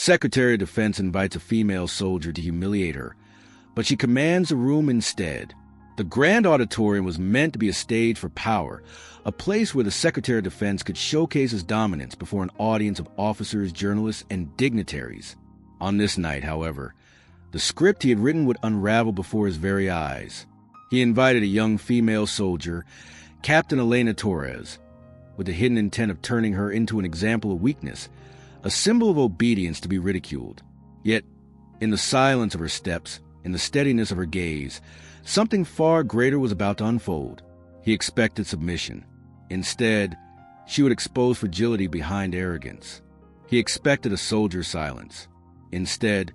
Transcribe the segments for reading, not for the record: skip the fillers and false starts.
Secretary of Defense invites a female soldier to humiliate her, but she commands the room instead. The grand auditorium was meant to be a stage for power, a place where the Secretary of Defense could showcase his dominance before an audience of officers, journalists, and dignitaries. On this night, however, the script he had written would unravel before his very eyes. He invited a young female soldier, Captain Elena Torres, with the hidden intent of turning her into an example of weakness, a symbol of obedience to be ridiculed. Yet, in the silence of her steps, in the steadiness of her gaze, something far greater was about to unfold. He expected submission. Instead, she would expose fragility behind arrogance. He expected a soldier's silence. Instead,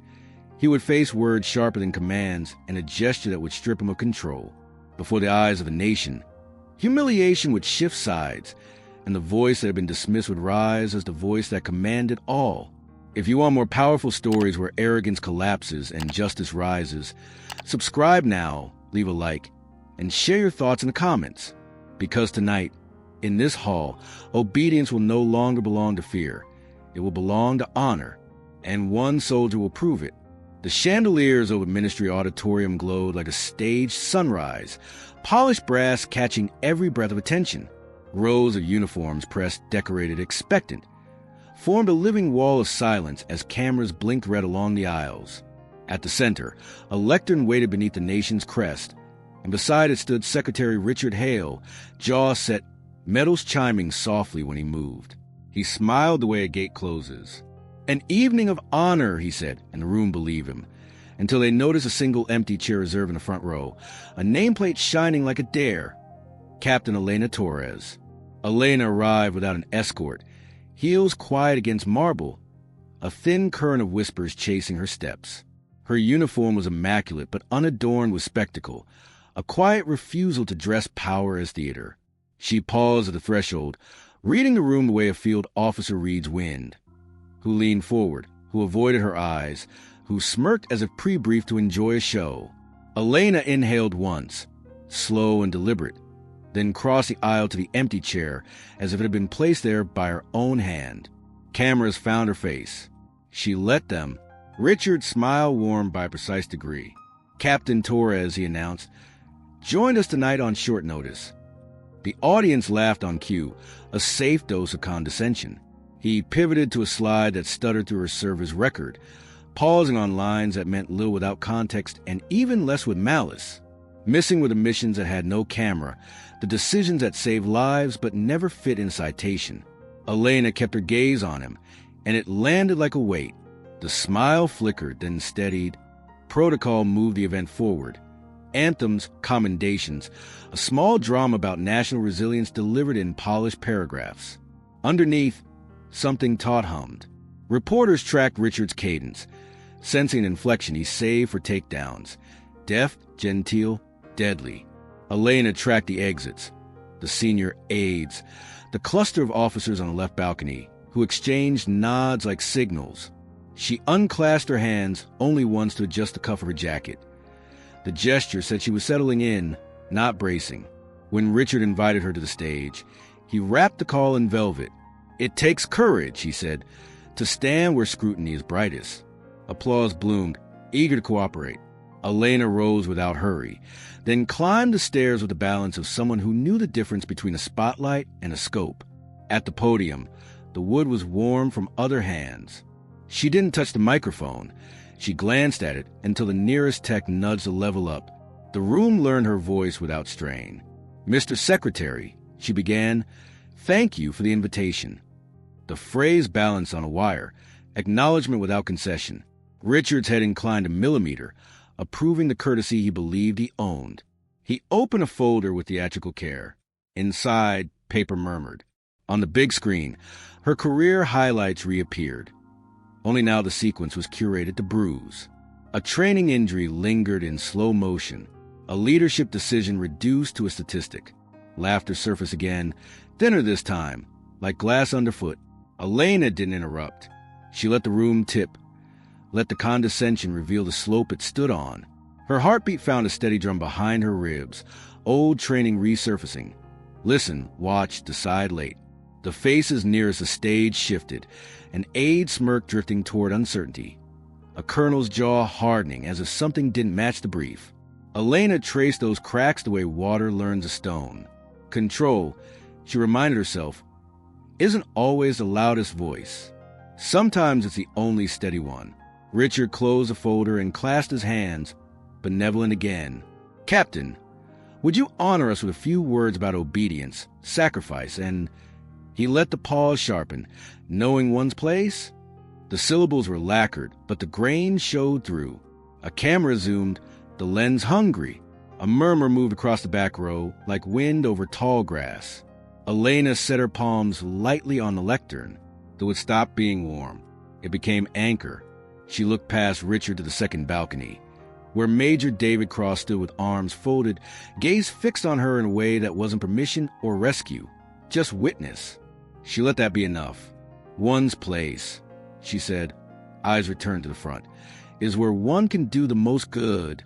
he would face words sharper than commands and a gesture that would strip him of control. Before the eyes of a nation, humiliation would shift sides, and the voice that had been dismissed would rise as the voice that commanded all. If you want more powerful stories where arrogance collapses and justice rises, subscribe now, leave a like, and share your thoughts in the comments. Because tonight, in this hall, obedience will no longer belong to fear. It will belong to honor, and one soldier will prove it. The chandeliers over Ministry Auditorium glowed like a staged sunrise, polished brass catching every breath of attention. Rows of uniforms pressed, decorated, expectant, formed a living wall of silence as cameras blinked red along the aisles. At the center, a lectern waited beneath the nation's crest, and beside it stood Secretary Richard Hale, jaw set, metals chiming softly when he moved. He smiled the way a gate closes. "An evening of honor," he said, and the room believed him, until they noticed a single empty chair reserved in the front row, a nameplate shining like a dare. Captain Elena Torres. Elena arrived without an escort, heels quiet against marble, a thin current of whispers chasing her steps. Her uniform was immaculate but unadorned with spectacle, a quiet refusal to dress power as theater. She paused at the threshold, reading the room the way a field officer reads wind. Who leaned forward, who avoided her eyes, who smirked as if pre-briefed to enjoy a show. Elena inhaled once, slow and deliberate, then crossed the aisle to the empty chair as if it had been placed there by her own hand. Cameras found her face. She let them. Richard's smile warmed by a precise degree. "Captain Torres," he announced, "joined us tonight on short notice." The audience laughed on cue, a safe dose of condescension. He pivoted to a slide that stuttered through her service record, pausing on lines that meant little without context and even less with malice. Missing were the missions that had no camera, the decisions that saved lives but never fit in citation. Elena kept her gaze on him, and it landed like a weight. The smile flickered, then steadied. Protocol moved the event forward. Anthems, commendations, a small drama about national resilience delivered in polished paragraphs. Underneath, something taut hummed. Reporters tracked Richard's cadence. Sensing inflection, he saved for takedowns. Deft, genteel, deadly. Elena tracked the exits, the senior aides, the cluster of officers on the left balcony, who exchanged nods like signals. She unclasped her hands only once to adjust the cuff of her jacket. The gesture said she was settling in, not bracing. When Richard invited her to the stage, he wrapped the call in velvet. "It takes courage," he said, "to stand where scrutiny is brightest." Applause bloomed, eager to cooperate. Elena rose without hurry, then climbed the stairs with the balance of someone who knew the difference between a spotlight and a scope. At the podium, the wood was warm from other hands. She didn't touch the microphone. She glanced at it until the nearest tech nudged the level up. The room learned her voice without strain. "Mr. Secretary," she began, "thank you for the invitation." The phrase balanced on a wire, acknowledgement without concession. Richard's head inclined a millimeter, approving the courtesy he believed he owned. He opened a folder with theatrical care. Inside, paper murmured. On the big screen, her career highlights reappeared. Only now the sequence was curated to bruise. A training injury lingered in slow motion, a leadership decision reduced to a statistic. Laughter surfaced again, thinner this time, like glass underfoot. Elena didn't interrupt. She let the room tip, let the condescension reveal the slope it stood on. Her heartbeat found a steady drum behind her ribs, old training resurfacing. Listen, watch, decide late. The faces nearest the stage shifted, an aide smirk drifting toward uncertainty, a colonel's jaw hardening as if something didn't match the brief. Elena traced those cracks the way water learns a stone. Control, she reminded herself, isn't always the loudest voice. Sometimes it's the only steady one. Richard closed the folder and clasped his hands, benevolent again. Captain, would you honor us with a few words about obedience, sacrifice, and... He let the pause sharpen, knowing one's place. The syllables were lacquered, but the grain showed through. A camera zoomed, the lens hungry. A murmur moved across the back row, like wind over tall grass. Elena set her palms lightly on the lectern, though it stopped being warm. It became anchor. She looked past Richard to the second balcony, where Major David Cross stood with arms folded, gaze fixed on her in a way that wasn't permission or rescue, just witness. She let that be enough. One's place, she said, eyes returned to the front, is where one can do the most good.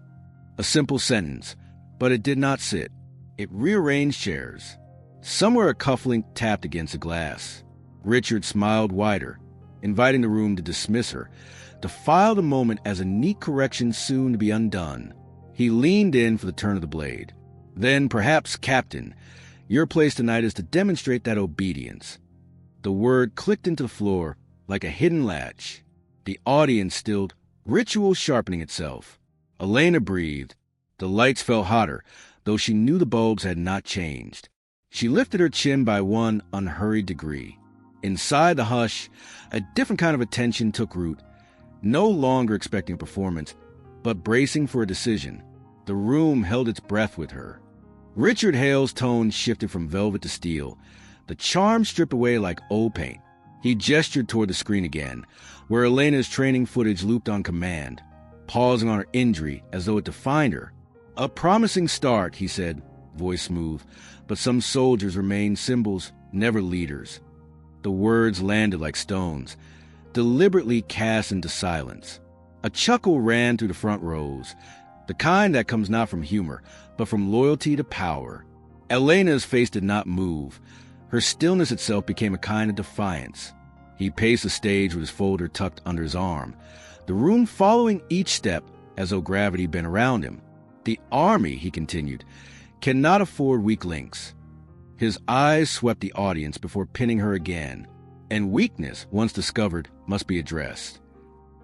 A simple sentence, but it did not sit. It rearranged chairs. Somewhere a cufflink tapped against a glass. Richard smiled wider, inviting the room to dismiss her, to file the moment as a neat correction soon to be undone. He leaned in for the turn of the blade. Then, perhaps, Captain, your place tonight is to demonstrate that obedience. The word clicked into the floor like a hidden latch. The audience stilled, ritual sharpening itself. Elena breathed. The lights felt hotter, though she knew the bulbs had not changed. She lifted her chin by one unhurried degree. Inside the hush, a different kind of attention took root, no longer expecting a performance, but bracing for a decision. The room held its breath with her. Richard Hale's tone shifted from velvet to steel, the charm stripped away like old paint. He gestured toward the screen again, where Elena's training footage looped on command, pausing on her injury as though it defined her. A promising start, he said, voice smooth, but some soldiers remained symbols, never leaders. The words landed like stones, deliberately cast into silence. A chuckle ran through the front rows, the kind that comes not from humor, but from loyalty to power. Elena's face did not move. Her stillness itself became a kind of defiance. He paced the stage with his folder tucked under his arm, the room following each step as though gravity bent around him. The army, he continued, cannot afford weak links. His eyes swept the audience before pinning her again, and weakness, once discovered, must be addressed.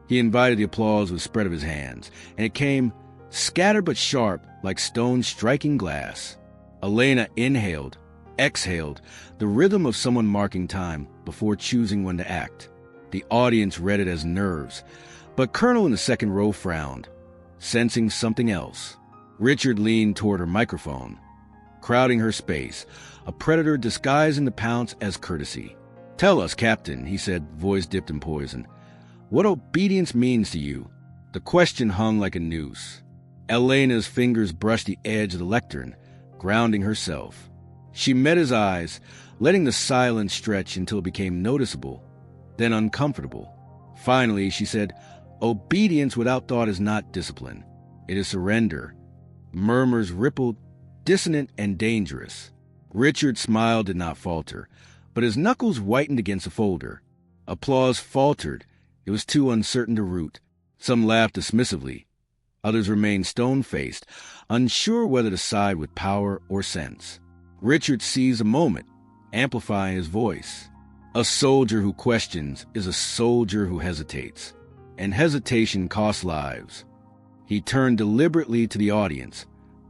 He invited the applause with a spread of his hands, and it came, scattered but sharp, like stones striking glass. Elena inhaled, exhaled, the rhythm of someone marking time before choosing when to act. The audience read it as nerves, but Colonel in the second row frowned, sensing something else. Richard leaned toward her microphone, crowding her space, a predator disguising the pounce as courtesy. Tell us, Captain, he said, voice dipped in poison, what obedience means to you. The question hung like a noose. Elena's fingers brushed the edge of the lectern, grounding herself. She met his eyes, letting the silence stretch until it became noticeable, then uncomfortable. Finally, she said, obedience without thought is not discipline. It is surrender. Murmurs rippled, dissonant and dangerous. Richard's smile did not falter, but his knuckles whitened against the folder. Applause faltered. It was too uncertain to root. Some laughed dismissively. Others remained stone-faced, unsure whether to side with power or sense. Richard seized a moment, amplifying his voice. A soldier who questions is a soldier who hesitates, and hesitation costs lives. He turned deliberately to the audience,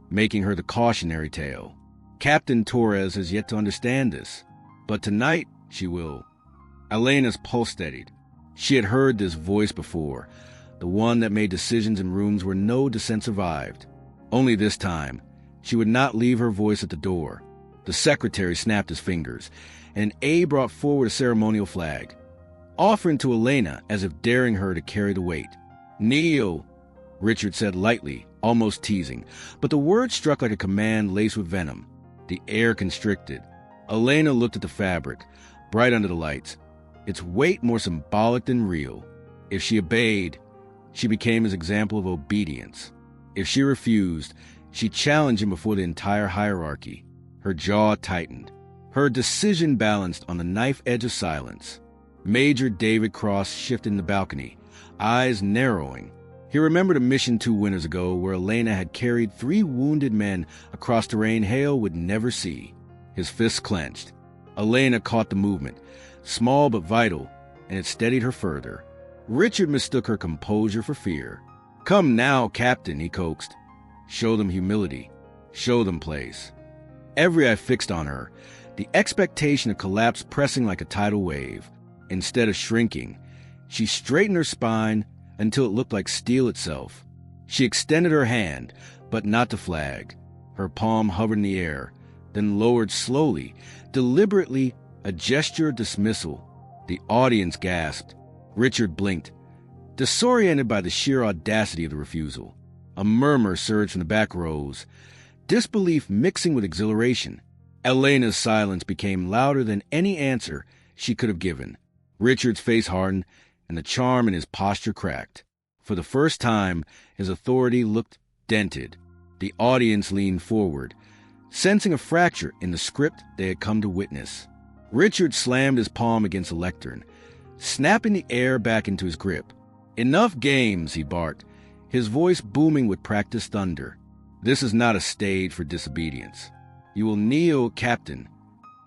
making her the cautionary tale. Captain Torres has yet to understand this, but tonight she will. Elena's pulse steadied. She had heard this voice before, the one that made decisions in rooms where no dissent survived. Only this time, she would not leave her voice at the door. The secretary snapped his fingers, and an aide brought forward a ceremonial flag, offering to Elena as if daring her to carry the weight. Kneel, Richard said lightly, almost teasing, but the word struck like a command laced with venom. The air constricted. Elena looked at the fabric, bright under the lights, its weight more symbolic than real. If she obeyed, she became his example of obedience. If she refused, she challenged him before the entire hierarchy. Her jaw tightened. her decision balanced on the knife edge of silence. Major David Cross shifted in the balcony, eyes narrowing. He remembered a mission 2 winters ago where Elena had carried 3 wounded men across terrain Hale would never see. His fists clenched. Elena caught the movement, small but vital, and it steadied her further. Richard mistook her composure for fear. "Come now, Captain," he coaxed. "Show them humility. Show them place." Every eye fixed on her, the expectation of collapse pressing like a tidal wave. Instead of shrinking, she straightened her spine until it looked like steel itself. She extended her hand, but not to flag. Her palm hovered in the air, then lowered slowly, deliberately, a gesture of dismissal. The audience gasped. Richard blinked, disoriented by the sheer audacity of the refusal. A murmur surged from the back rows, disbelief mixing with exhilaration. Elena's silence became louder than any answer she could have given. Richard's face hardened, and the charm in his posture cracked. For the first time, his authority looked dented. The audience leaned forward, sensing a fracture in the script they had come to witness. Richard slammed his palm against the lectern, snapping the air back into his grip. "Enough games," he barked, his voice booming with practiced thunder. "This is not a stage for disobedience. You will kneel, Captain."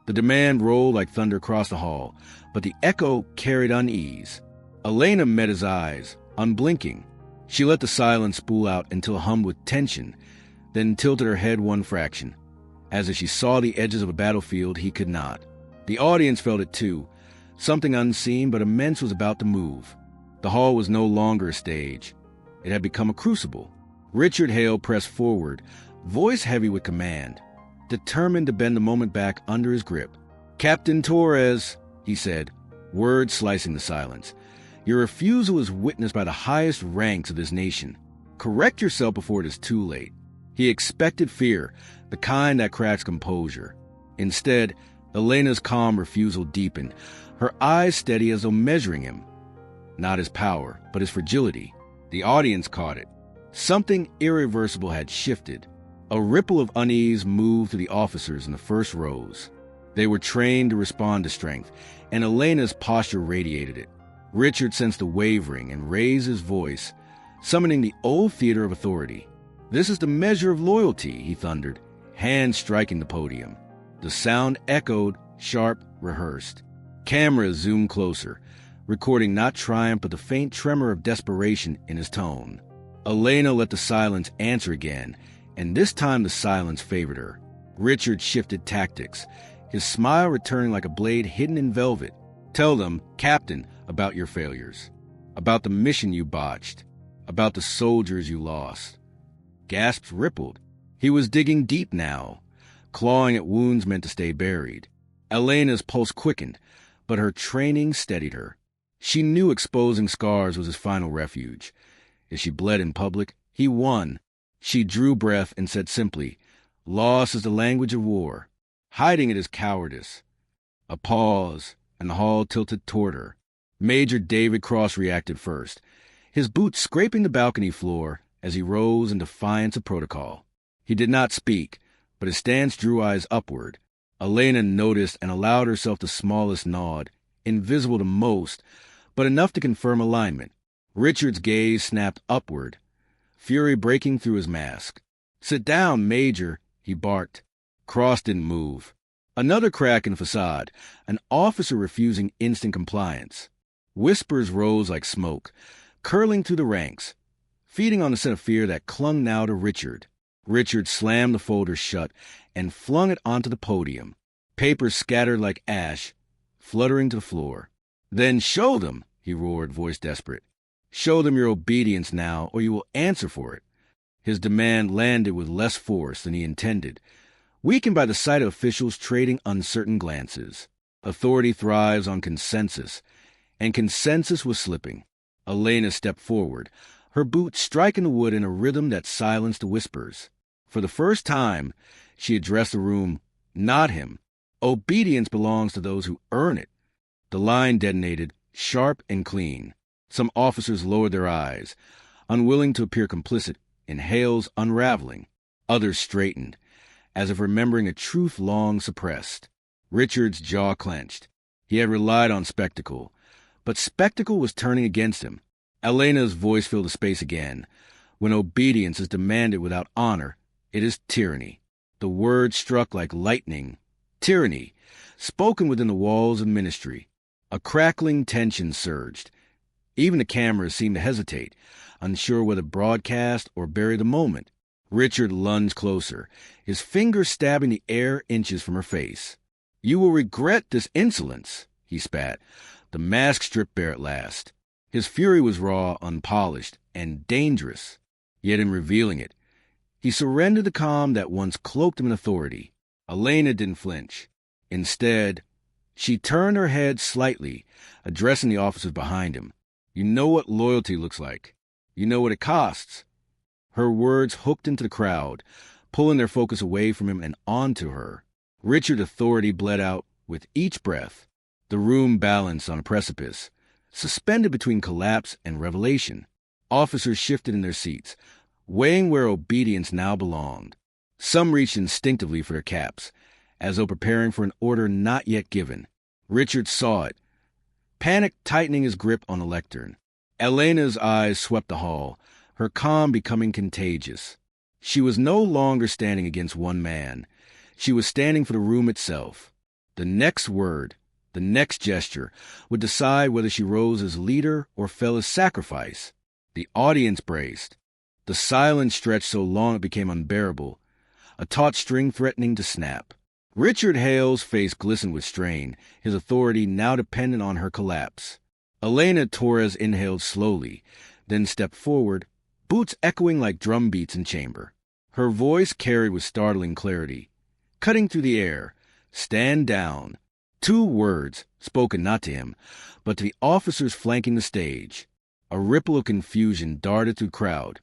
The demand rolled like thunder across the hall, but the echo carried unease. Elena met his eyes, unblinking. She let the silence spool out until hummed with tension, then tilted her head one fraction. As if she saw the edges of a battlefield he could not. The audience felt it too. Something unseen but immense was about to move. The hall was no longer a stage. It had become a crucible. Richard Hale pressed forward, voice heavy with command, determined to bend the moment back under his grip. "Captain Torres," he said, words slicing the silence, "your refusal is witnessed by the highest ranks of this nation. Correct yourself before it is too late." He expected fear, the kind that cracks composure. Instead, Elena's calm refusal deepened, her eyes steady as though measuring him. Not his power, but his fragility. The audience caught it. Something irreversible had shifted. A ripple of unease moved through the officers in the first rows. They were trained to respond to strength, and Elena's posture radiated it. Richard sensed the wavering and raised his voice, summoning the old theater of authority. "This is the measure of loyalty," he thundered, hands striking the podium. The sound echoed, sharp, rehearsed. Cameras zoomed closer, recording not triumph but the faint tremor of desperation in his tone. Elena let the silence answer again, and this time the silence favored her. Richard shifted tactics, his smile returning like a blade hidden in velvet. "Tell them, Captain, about your failures, about the mission you botched, about the soldiers you lost." Gasps rippled. He was digging deep now, clawing at wounds meant to stay buried. Elena's pulse quickened, but her training steadied her. She knew exposing scars was his final refuge. If she bled in public, he won. She drew breath and said simply, "Loss is the language of war. Hiding it is cowardice." A pause, and the hall tilted toward her. Major David Cross reacted first, his boots scraping the balcony floor as he rose in defiance of protocol. He did not speak, but his stance drew eyes upward. Elena noticed and allowed herself the smallest nod, invisible to most, but enough to confirm alignment. Richard's gaze snapped upward, fury breaking through his mask. "Sit down, Major," he barked. Cross didn't move. Another crack in the facade, an officer refusing instant compliance. Whispers rose like smoke, curling through the ranks, feeding on the scent of fear that clung now to Richard. Richard slammed the folder shut and flung it onto the podium. Papers scattered like ash, fluttering to the floor. "Then show them," he roared, voice desperate. "Show them your obedience now, or you will answer for it." His demand landed with less force than he intended, weakened by the sight of officials trading uncertain glances. Authority thrives on consensus, and consensus was slipping. Elena stepped forward, her boots striking the wood in a rhythm that silenced the whispers. For the first time, she addressed the room, not him. Obedience belongs to those who earn it. The line detonated, sharp and clean. Some officers lowered their eyes, unwilling to appear complicit in Hale's unraveling. Others straightened, as if remembering a truth long suppressed. Richard's jaw clenched. He had relied on spectacle, but spectacle was turning against him. Elena's voice filled the space again. When obedience is demanded without honor, it is tyranny. The word struck like lightning. Tyranny, spoken within the walls of ministry. A crackling tension surged. Even the cameras seemed to hesitate, unsure whether to broadcast or bury the moment. Richard lunged closer, his fingers stabbing the air inches from her face. "You will regret this insolence," he spat, the mask stripped bare at last. His fury was raw, unpolished, and dangerous. Yet in revealing it, he surrendered the calm that once cloaked him in authority. Elena didn't flinch. Instead, she turned her head slightly, addressing the officers behind him. "You know what loyalty looks like. You know what it costs." Her words hooked into the crowd, pulling their focus away from him and onto her. Richard's authority bled out with each breath. The room balanced on a precipice, suspended between collapse and revelation. Officers shifted in their seats, weighing where obedience now belonged. Some reached instinctively for their caps, as though preparing for an order not yet given. Richard saw it, panic tightening his grip on the lectern. Elena's eyes swept the hall, her calm becoming contagious. She was no longer standing against one man. She was standing for the room itself. The next word, the next gesture, would decide whether she rose as leader or fell as sacrifice. The audience braced. The silence stretched so long it became unbearable, a taut string threatening to snap. Richard Hale's face glistened with strain, his authority now dependent on her collapse. Elena Torres inhaled slowly, then stepped forward, boots echoing like drum beats in chamber. Her voice carried with startling clarity, cutting through the air. "Stand down." 2 words, spoken not to him, but to the officers flanking the stage. A ripple of confusion darted through the crowd,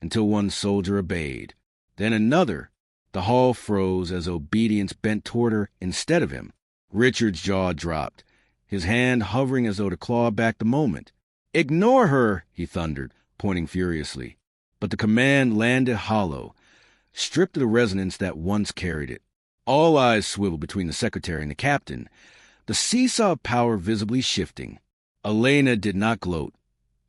until one soldier obeyed. Then another. The hall froze as obedience bent toward her instead of him. Richard's jaw dropped, his hand hovering as though to claw back the moment. "Ignore her," he thundered, pointing furiously. But the command landed hollow, stripped of the resonance that once carried it. All eyes swiveled between the secretary and the captain, the seesaw of power visibly shifting. Elena did not gloat.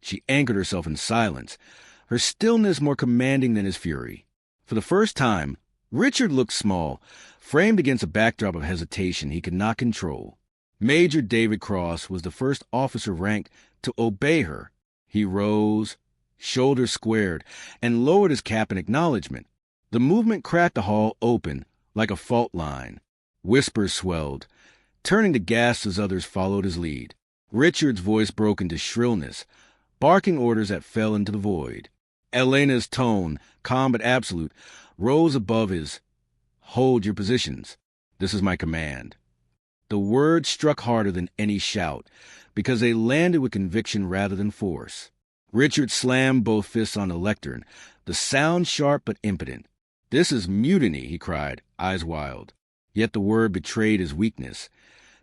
She anchored herself in silence, her stillness more commanding than his fury. For the first time, Richard looked small, framed against a backdrop of hesitation he could not control. Major David Cross was the first officer ranked to obey her. He rose, shoulders squared, and lowered his cap in acknowledgement. The movement cracked the hall open like a fault line. Whispers swelled, turning to gasps as others followed his lead. Richard's voice broke into shrillness, barking orders that fell into the void. Elena's tone, calm but absolute, rose above his. "Hold your positions. This is my command." The words struck harder than any shout, because they landed with conviction rather than force. Richard slammed both fists on the lectern, the sound sharp but impotent. "This is mutiny," he cried, eyes wild. Yet the word betrayed his weakness.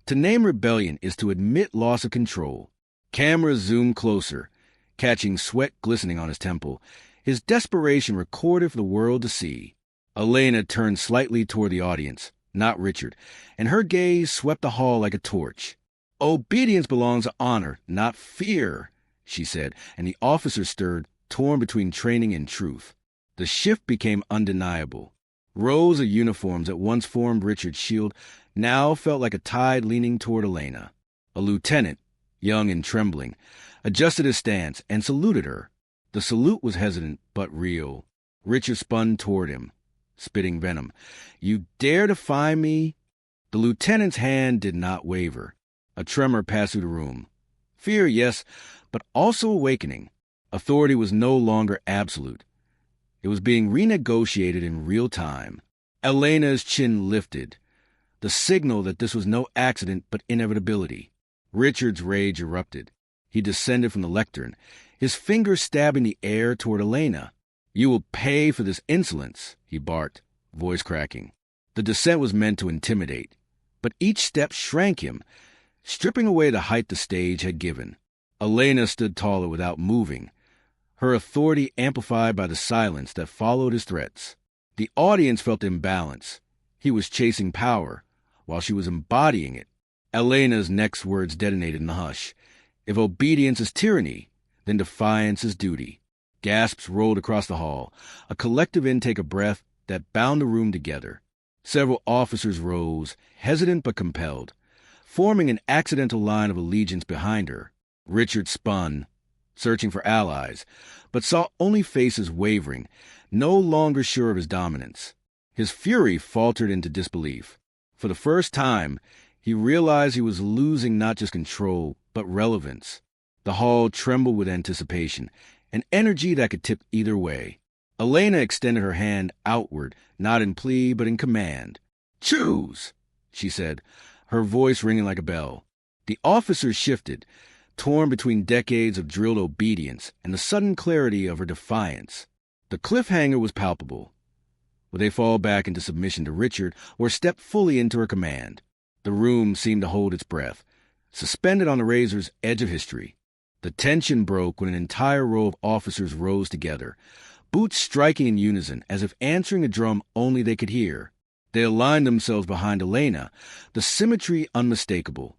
To name rebellion is to admit loss of control. Cameras zoomed closer, catching sweat glistening on his temple, his desperation recorded for the world to see. Elena turned slightly toward the audience, not Richard, and her gaze swept the hall like a torch. "Obedience belongs to honor, not fear," she said, and the officers stirred, torn between training and truth. The shift became undeniable. Rows of uniforms that once formed Richard's shield now felt like a tide leaning toward Elena. A lieutenant, young and trembling, adjusted his stance and saluted her. The salute was hesitant but real. Richard spun toward him, spitting venom. "You dare defy me?" The lieutenant's hand did not waver. A tremor passed through the room. Fear, yes, but also awakening. Authority was no longer absolute. It was being renegotiated in real time. Elena's chin lifted, the signal that this was no accident but inevitability. Richard's rage erupted. He descended from the lectern, his fingers stabbing the air toward Elena. "You will pay for this insolence," he barked, voice cracking. The descent was meant to intimidate, but each step shrank him, stripping away the height the stage had given. Elena stood taller without moving, her authority amplified by the silence that followed his threats. The audience felt imbalance. He was chasing power, while she was embodying it. Elena's next words detonated in the hush. If obedience is tyranny, then defiance is duty. Gasps rolled across the hall, a collective intake of breath that bound the room together. Several officers rose, hesitant but compelled, forming an accidental line of allegiance behind her. Richard spun, searching for allies, but saw only faces wavering, no longer sure of his dominance. His fury faltered into disbelief. For the first time, he realized he was losing not just control, but relevance. The hall trembled with anticipation, an energy that could tip either way. Elena extended her hand outward, not in plea, but in command. "Choose," she said, her voice ringing like a bell. The officers shifted, torn between decades of drilled obedience and the sudden clarity of her defiance. The cliffhanger was palpable. Would they fall back into submission to Richard or step fully into her command? The room seemed to hold its breath, suspended on the razor's edge of history. The tension broke when an entire row of officers rose together, boots striking in unison as if answering a drum only they could hear. They aligned themselves behind Elena, the symmetry unmistakable.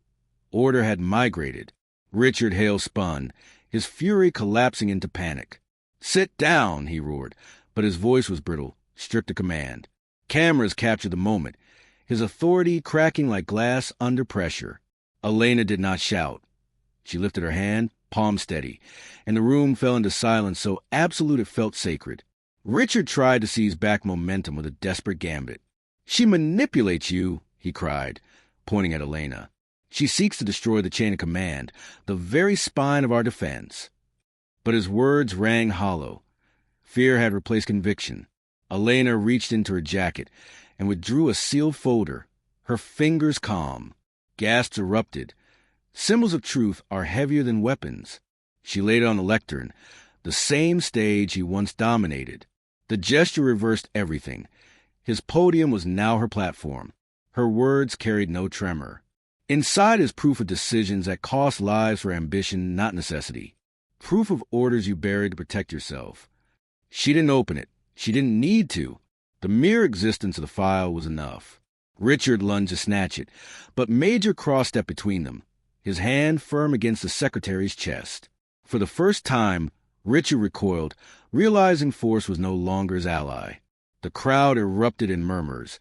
Order had migrated. Richard Hale spun, his fury collapsing into panic. "Sit down," he roared, but his voice was brittle, stripped of command. Cameras captured the moment, his authority cracking like glass under pressure. Elena did not shout. She lifted her hand, palm steady, and the room fell into silence so absolute it felt sacred. Richard tried to seize back momentum with a desperate gambit. "She manipulates you," he cried, pointing at Elena. "She seeks to destroy the chain of command, the very spine of our defense." But his words rang hollow. Fear had replaced conviction. Elena reached into her jacket and withdrew a sealed folder, her fingers calm. Gasps erupted. Symbols of truth are heavier than weapons. She laid it on the lectern, the same stage he once dominated. The gesture reversed everything. His podium was now her platform. Her words carried no tremor. Inside is proof of decisions that cost lives for ambition, not necessity. Proof of orders you buried to protect yourself. She didn't open it. She didn't need to. The mere existence of the file was enough. Richard lunged to snatch it, but Major cross-stepped between them, his hand firm against the secretary's chest. For the first time, Richard recoiled, realizing force was no longer his ally. The crowd erupted in murmurs,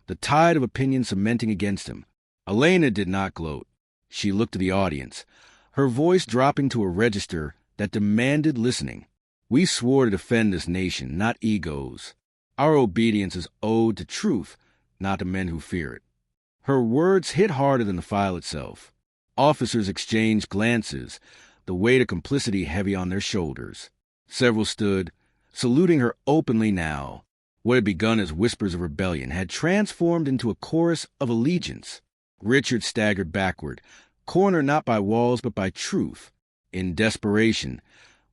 the tide of opinion cementing against him. Elena did not gloat. She looked at the audience, her voice dropping to a register that demanded listening. "We swore to defend this nation, not egos. Our obedience is owed to truth, not to men who fear it." Her words hit harder than the file itself. Officers exchanged glances, the weight of complicity heavy on their shoulders. Several stood, saluting her openly now. What had begun as whispers of rebellion had transformed into a chorus of allegiance. Richard staggered backward, cornered not by walls but by truth. In desperation,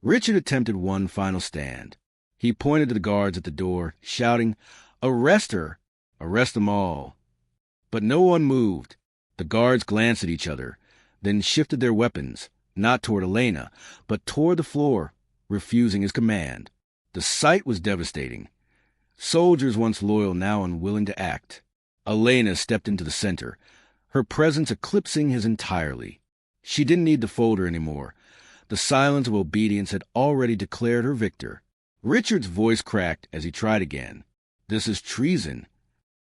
Richard attempted one final stand. He pointed to the guards at the door, shouting, "Arrest her! Arrest them all!" But no one moved. The guards glanced at each other, then shifted their weapons, not toward Elena, but toward the floor, refusing his command. The sight was devastating. Soldiers once loyal, now unwilling to act. Elena stepped into the center, her presence eclipsing his entirely. She didn't need the folder anymore. The silence of obedience had already declared her victor. Richard's voice cracked as he tried again. "This is treason."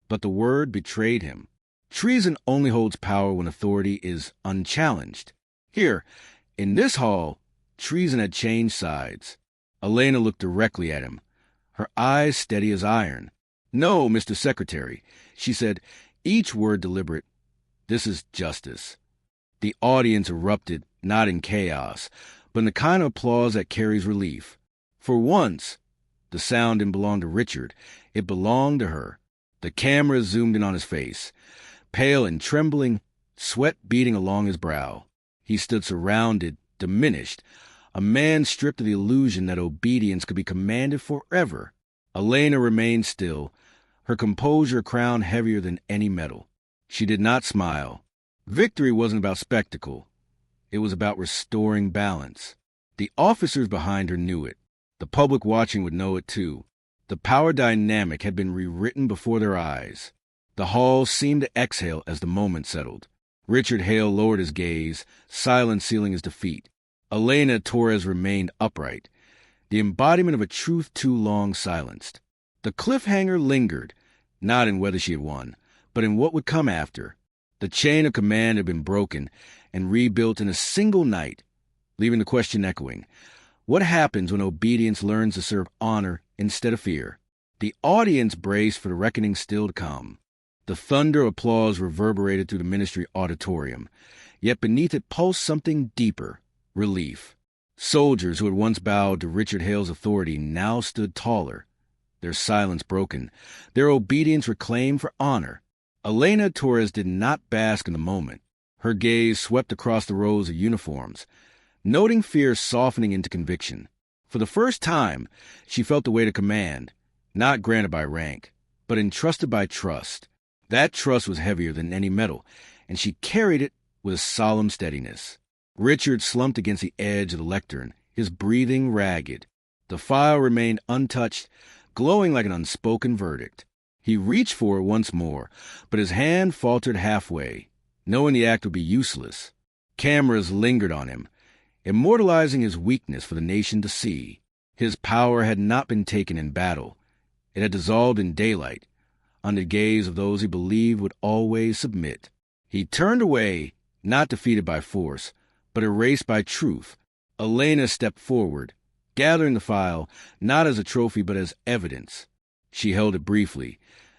But the word betrayed him. Treason only holds power when authority is unchallenged. Here, in this hall, treason had changed sides. Elena looked directly at him, her eyes steady as iron. "No, Mr. Secretary," she said, each word deliberate. "This is justice." The audience erupted, not in chaos, but in the kind of applause that carries relief. For once, the sound didn't belong to Richard. It belonged to her. The camera zoomed in on his face, pale and trembling, sweat beading along his brow. He stood surrounded, diminished, a man stripped of the illusion that obedience could be commanded forever. Elena remained still, her composure crowned heavier than any medal. She did not smile. Victory wasn't about spectacle. It was about restoring balance. The officers behind her knew it. The public watching would know it too. The power dynamic had been rewritten before their eyes. The hall seemed to exhale as the moment settled. Richard Hale lowered his gaze, silence sealing his defeat. Elena Torres remained upright, the embodiment of a truth too long silenced. The cliffhanger lingered, not in whether she had won, but in what would come after. The chain of command had been broken and rebuilt in a single night, leaving the question echoing. What happens when obedience learns to serve honor instead of fear? The audience braced for the reckoning still to come. The thunder of applause reverberated through the ministry auditorium, yet beneath it pulsed something deeper, relief. Soldiers who had once bowed to Richard Hale's authority now stood taller, their silence broken, their obedience reclaimed for honor. Elena Torres did not bask in the moment. Her gaze swept across the rows of uniforms, noting fear softening into conviction. For the first time, she felt the weight of command, not granted by rank, but entrusted by trust. That trust was heavier than any metal, and she carried it with a solemn steadiness. Richard slumped against the edge of the lectern, his breathing ragged. The file remained untouched, glowing like an unspoken verdict. He reached for it once more, but his hand faltered halfway, knowing the act would be useless. Cameras lingered on him, immortalizing his weakness for the nation to see. His power had not been taken in battle. It had dissolved in daylight, under the gaze of those he believed would always submit. He turned away, not defeated by force, but erased by truth. Elena stepped forward, gathering the file, not as a trophy but as evidence. She held it briefly,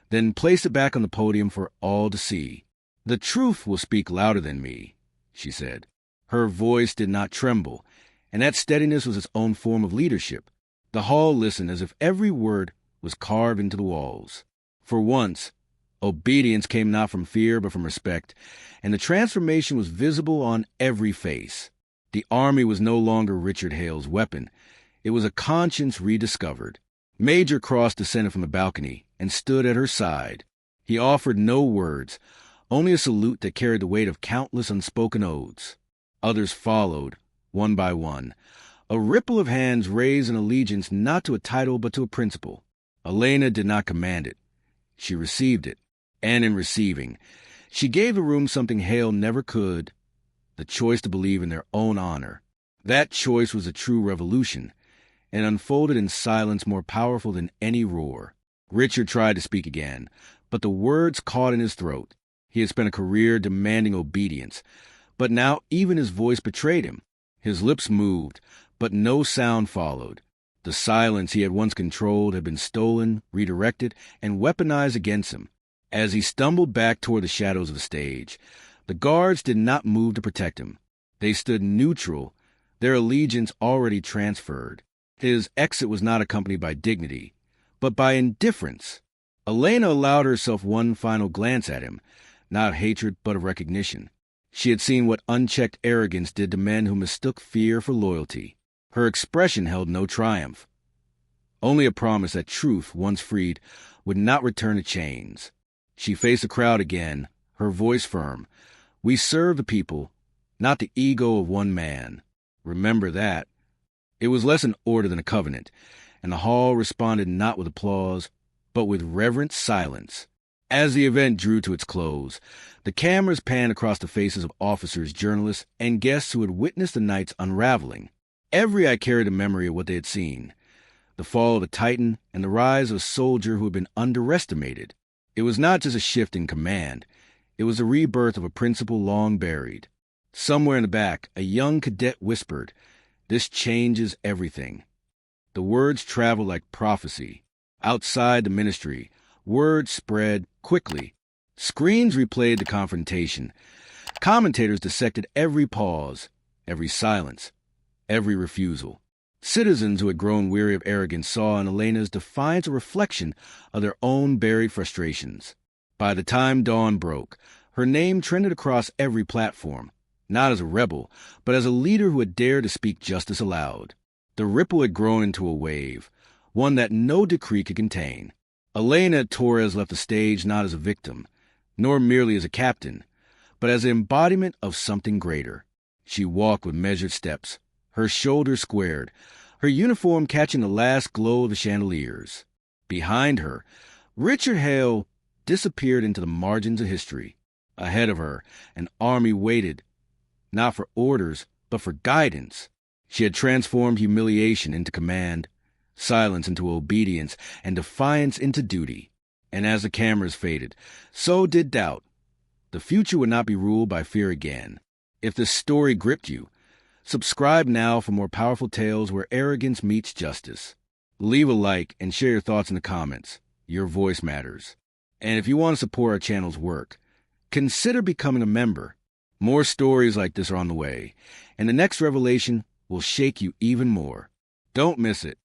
then placed it back on the podium for all to see. "The truth will speak louder than me," she said. Her voice did not tremble, and that steadiness was its own form of leadership. The hall listened as if every word was carved into the walls. For once, obedience came not from fear but from respect, and the transformation was visible on every face. The army was no longer Richard Hale's weapon. It was a conscience rediscovered. Major Cross descended from the balcony and stood at her side. He offered no words, only a salute that carried the weight of countless unspoken oaths. Others followed, one by one. A ripple of hands raised an allegiance not to a title but to a principle. Elena did not command it. She received it, and in receiving, she gave the room something Hale never could, the choice to believe in their own honor. That choice was a true revolution, and unfolded in silence more powerful than any roar. Richard tried to speak again, but the words caught in his throat. He had spent a career demanding obedience, but now even his voice betrayed him. His lips moved, but no sound followed. The silence he had once controlled had been stolen, redirected, and weaponized against him. As he stumbled back toward the shadows of the stage, the guards did not move to protect him. They stood neutral, their allegiance already transferred. His exit was not accompanied by dignity, but by indifference. Elena allowed herself one final glance at him, not hatred but of recognition. She had seen what unchecked arrogance did to men who mistook fear for loyalty. Her expression held no triumph, only a promise that truth, once freed, would not return to chains. She faced the crowd again, her voice firm. "We serve the people, not the ego of one man. Remember that." It was less an order than a covenant, and the hall responded not with applause, but with reverent silence. As the event drew to its close, the cameras panned across the faces of officers, journalists, and guests who had witnessed the night's unraveling. Every eye carried a memory of what they had seen, the fall of a titan and the rise of a soldier who had been underestimated. It was not just a shift in command. It was the rebirth of a principle long buried. Somewhere in the back, a young cadet whispered, "This changes everything." The words traveled like prophecy. Outside the ministry, word spread quickly. Screens replayed the confrontation. Commentators dissected every pause, every silence, every refusal. Citizens who had grown weary of arrogance saw in Elena's defiance a reflection of their own buried frustrations. By the time dawn broke, her name trended across every platform, not as a rebel, but as a leader who had dared to speak justice aloud. The ripple had grown into a wave, one that no decree could contain. Elena Torres left the stage not as a victim, nor merely as a captain, but as an embodiment of something greater. She walked with measured steps, her shoulders squared, her uniform catching the last glow of the chandeliers. Behind her, Richard Hale disappeared into the margins of history. Ahead of her, an army waited, not for orders, but for guidance. She had transformed humiliation into command, silence into obedience, and defiance into duty. And as the cameras faded, so did doubt. The future would not be ruled by fear again. If this story gripped you, subscribe now for more powerful tales where arrogance meets justice. Leave a like and share your thoughts in the comments. Your voice matters. And if you want to support our channel's work, consider becoming a member. More stories like this are on the way, and the next revelation will shake you even more. Don't miss it.